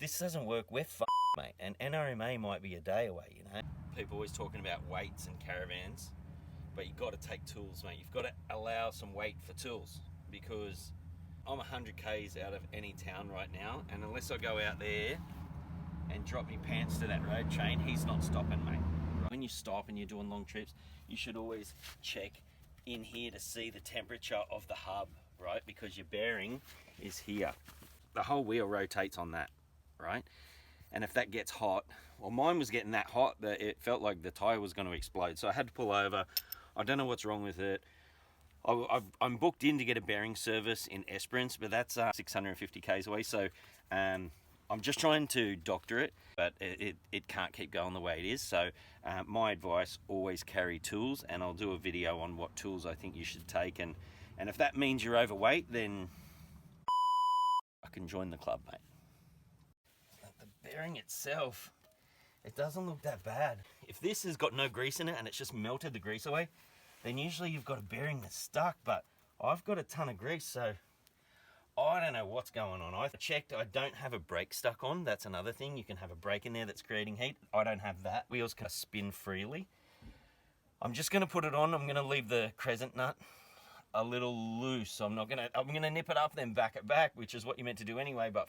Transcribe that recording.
this doesn't work, we're f***ed, mate. And NRMA might be a day away, you know. People always talking about weights and caravans, but you've got to take tools, mate. You've got to allow some weight for tools, because I'm 100 Ks out of any town right now, and unless I go out there and drop me pants to that road chain, he's not stopping, mate. When you stop and you're doing long trips, you should always check in here to see the temperature of the hub, right? Because your bearing is here. The whole wheel rotates on that, right? And if that gets hot, well, mine was getting that hot that it felt like the tire was going to explode. So I had to pull over. I don't know what's wrong with it. I'm booked in to get a bearing service in Esperance, but that's 650 Ks away. So I'm just trying to doctor it, but it can't keep going the way it is. So my advice, always carry tools, and I'll do a video on what tools I think you should take. And if that means you're overweight, then I can join the club, mate. The bearing itself, it doesn't look that bad. If this has got no grease in it and it's just melted the grease away, then usually you've got a bearing that's stuck, but I've got a ton of grease, so I don't know what's going on. I checked, I don't have a brake stuck on. That's another thing. You can have a brake in there that's creating heat. I don't have that. Wheels can spin freely. I'm just gonna put it on. I'm gonna leave the crescent nut a little loose. I'm gonna nip it up, then back it back, which is what you're meant to do anyway, but